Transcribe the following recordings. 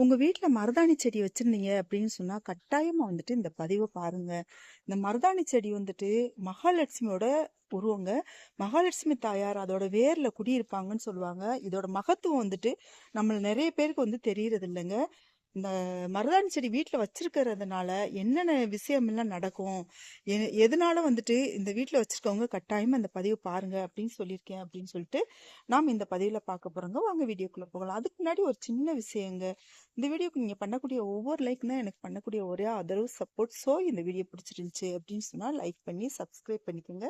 உங்க வீட்ல மருதாணி செடி வச்சிருந்தீங்க அப்படின்னு சொன்னா, கட்டாயமா வந்துட்டு இந்த பதிவ பாருங்க. இந்த மருதாணி செடி வந்துட்டு மகாலட்சுமியோட உருவங்க. மகாலட்சுமி தாயார் அதோட வேர்ல குடியிருப்பாங்கன்னு சொல்லுவாங்க. இதோட மகத்துவம் வந்துட்டு நம்மள நெறைய பேருக்கு வந்து தெரியறது இல்லங்க. இந்த மருதாணி செடி வீட்ல வச்சிருக்கிறதுனால என்னென்ன விஷயமெல்லாம் நடக்கும்? எதனால வந்துட்டு இந்த வீட்ல வச்சிருக்கவங்க கட்டாயமா இந்த பதிவு பாருங்க அப்படின்னு சொல்லியிருக்கேன் அப்படின்னு சொல்லிட்டு, நாம இந்த பதிவுல பார்க்க போறோங்க. வாங்க வீடியோக்குள்ள போகலாம். அதுக்கு முன்னாடி ஒரு சின்ன விஷயங்க. இந்த வீடியோக்கு நீங்க பண்ணக்கூடிய ஒவ்வொரு லைக் தான் எனக்கு பண்ணக்கூடிய ஒரே ஆதரவு, சப்போர்ட். ஸோ இந்த வீடியோ பிடிச்சிருந்துச்சு அப்படின்னு சொன்னா லைக் பண்ணி சப்ஸ்கிரைப் பண்ணிக்கோங்க.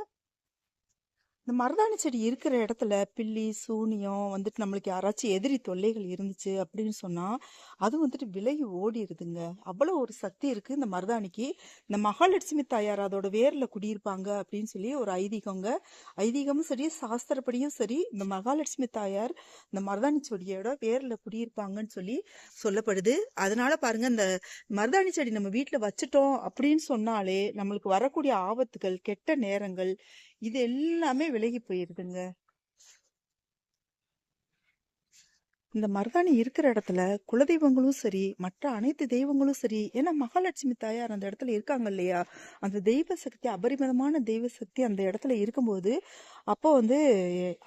இந்த மருதாணி செடி இருக்கிற இடத்துல பில்லி, சூனியம் வந்துட்டு நம்மளுக்கு யாராச்சும் எதிரி தொல்லைகள் இருந்துச்சு அப்படின்னு சொன்னா, அது வந்துட்டு விலகி ஓடிருதுங்க. அவ்வளோ ஒரு சக்தி இருக்கு இந்த மருதாணிக்கு. இந்த மகாலட்சுமி தாயார் அதோட வேர்ல குடியிருப்பாங்க அப்படின்னு சொல்லி ஒரு ஐதீகங்க. ஐதீகமும் சரி, சாஸ்திரப்படியும் சரி, இந்த மகாலட்சுமி தாயார் இந்த மருதாணி செடியோட வேர்ல குடியிருப்பாங்கன்னு சொல்லி சொல்லப்படுது. அதனால பாருங்க, இந்த மருதாணி செடி நம்ம வீட்ல வச்சுட்டோம் அப்படின்னு சொன்னாலே நம்மளுக்கு வரக்கூடிய ஆபத்துகள், கெட்ட நேரங்கள் இது எல்லாமே விலகி போயிருதுங்க. இந்த மருதாணி இருக்கிற இடத்துல குலதெய்வங்களும் சரி, மற்ற அனைத்து தெய்வங்களும் சரி, ஏன்னா மகாலட்சுமி தாயார் அந்த இடத்துல இருக்காங்க இல்லையா? அந்த தெய்வ சக்தி, அபரிமிதமான தெய்வ சக்தி அந்த இடத்துல இருக்கும்போது, அப்போ வந்து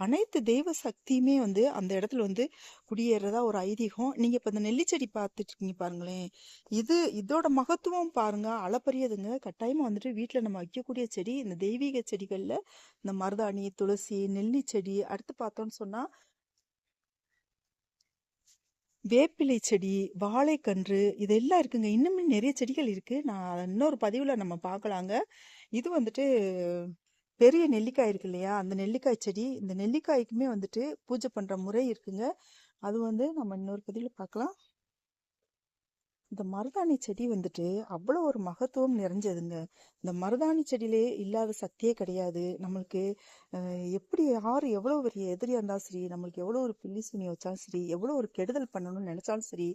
அனைத்து தெய்வ சக்தியுமே வந்து அந்த இடத்துல வந்து குடியேறதா ஒரு ஐதீகம். நீங்க இப்ப இந்த நெல்லிச்செடி பார்த்துட்டு இருக்கீங்க பாருங்களேன். இதோட மகத்துவம் பாருங்க, அளப்பரியதுங்க. கட்டாயமா வந்துட்டு வீட்ல நம்ம வைக்கக்கூடிய செடி, இந்த தெய்வீக செடிகள்ல இந்த மருதாணி, துளசி, நெல்லி செடி, அடுத்து பார்த்தோம்னு சொன்னா வேப்பிலை செடி, வாழைக்கன்று இதெல்லாம் இருக்குங்க. இன்னுமே நிறைய செடிகள் இருக்கு. நான் இன்னொரு பதிவுல நம்ம பார்க்கலாங்க. இது வந்துட்டு பெரிய நெல்லிக்காய் இருக்கு இல்லையா? அந்த நெல்லிக்காய் செடி. இந்த நெல்லிக்காய்க்குமே வந்துட்டு பூஜை பண்ற முறை இருக்குங்க. அது வந்து நம்ம இன்னொரு பதிவுல பார்க்கலாம். இந்த மருதாணி செடி வந்துட்டு அவ்வளோ ஒரு மகத்துவம் நிறைஞ்சதுங்க. இந்த மருதாணி செடியிலே இல்லாத சக்தியே கிடையாது. நம்மளுக்கு எப்படி யார் எவ்வளோ பெரிய எதிரியா இருந்தாலும் சரி, நம்மளுக்கு எவ்வளோ ஒரு பில்லி சூனியம் வச்சாலும் சரி, எவ்வளோ ஒரு கெடுதல் பண்ணணும்னு நினைச்சாலும் சரி,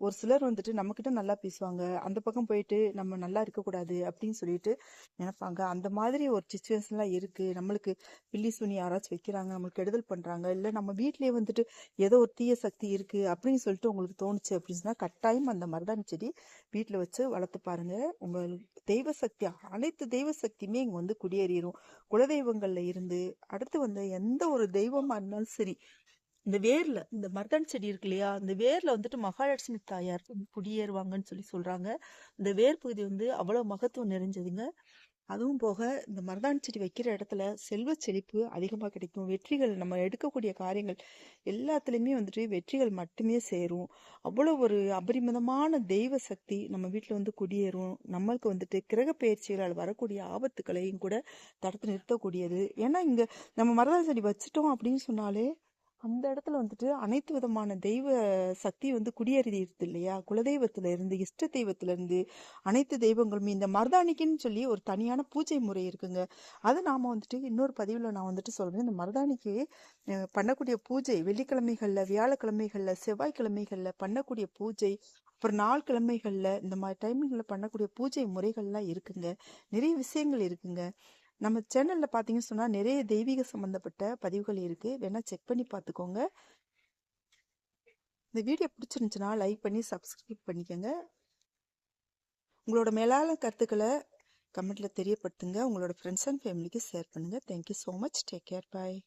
ஒரு சிலர் வந்துட்டு நம்மக்கிட்ட நல்லா பேசுவாங்க. அந்த பக்கம் போயிட்டு நம்ம நல்லா இருக்கக்கூடாது அப்படின்னு சொல்லிட்டு நினைப்பாங்க. அந்த மாதிரி ஒரு சுச்சுவேஷன்லாம் இருக்கு. நம்மளுக்கு பில்லி சூனியம் யாராச்சும் வைக்கிறாங்க, நம்மளுக்கு கெடுதல் பண்றாங்க, இல்லை நம்ம வீட்லயே வந்துட்டு ஏதோ ஒரு தீய சக்தி இருக்கு அப்படின்னு சொல்லிட்டு உங்களுக்கு தோணுச்சு அப்படின்னு சொன்னா, கட்டாயம் அந்த மருதாணி செடி வீட்டில் வச்சு வளர்த்து பாருங்க. உங்க தெய்வ சக்தி, அனைத்து தெய்வ சக்தியுமே இங்க வந்து குடியேறிடும். குலதெய்வங்கள்ல இருந்து அடுத்து வந்து எந்த ஒரு தெய்வமா இருந்தாலும் சரி, இந்த வேர்ல இந்த மருதாணி செடி இருக்கு இல்லையா, இந்த வேர்ல வந்துட்டு மகாலட்சுமி தாயார் குடியேறுவாங்கன்னு சொல்லி சொல்றாங்க. இந்த வேர் பகுதி வந்து அவ்வளவு மகத்துவம் நிறைஞ்சதுங்க. அதுவும் போக இந்த மருதாணி செடி வைக்கிற இடத்துல செல்வ செழிப்பு அதிகமாக கிடைக்கும். வெற்றிகள், நம்ம எடுக்கக்கூடிய காரியங்கள் எல்லாத்துலேயுமே வந்துட்டு வெற்றிகள் மட்டுமே சேரும். அவ்வளோ ஒரு அபரிமிதமான தெய்வ சக்தி நம்ம வீட்டில் வந்து குடியேறும். நம்மளுக்கு வந்துட்டு கிரக பயிற்சிகளால் வரக்கூடிய ஆபத்துக்களையும் கூட தடுத்து நிறுத்தக்கூடியது. ஏன்னா இங்கே நம்ம மருதாணி செடி வச்சுட்டோம் அப்படின்னு சொன்னாலே அந்த இடத்துல வந்துட்டு அனைத்து விதமான தெய்வ சக்தி வந்து குடியேறிடுது இல்லையா? குலதெய்வத்துல இருந்து, இஷ்ட தெய்வத்துல இருந்து அனைத்து தெய்வங்களுமே இந்த மருதாணிக்குன்னு சொல்லி ஒரு தனியான பூஜை முறை இருக்குங்க. அது நாம வந்துட்டு இன்னொரு பதிவுல நான் வந்துட்டு சொல்றேன். இந்த மருதாணிக்கு பண்ணக்கூடிய பூஜை வெள்ளிக்கிழமைகள்ல, வியாழக்கிழமைகள்ல, செவ்வாய்க்கிழமைகள்ல பண்ணக்கூடிய பூஜை, அப்புறம் நாள் கிழமைகள்ல இந்த மாதிரி டைமிங்ல பண்ணக்கூடிய பூஜை முறைகள்லாம் இருக்குங்க. நிறைய விஷயங்கள் இருக்குங்க. நம்ம சேனல்ல பாத்தீங்கன்னு சொன்னா நிறைய தெய்வீக சம்பந்தப்பட்ட பதிவுகள் இருக்கு. வேணா செக் பண்ணி பார்த்துக்கோங்க. இந்த வீடியோ பிடிச்சிருந்துச்சுன்னா லைக் பண்ணி சப்ஸ்கிரைப் பண்ணிக்கோங்க. உங்களோட மேலான கருத்துக்களை கமெண்ட்ல தெரியப்படுத்துங்க. உங்களோட ஃப்ரெண்ட்ஸ் அண்ட் ஃபேமிலிக்கு ஷேர் பண்ணுங்க. Thank you so much. Take care. பாய்.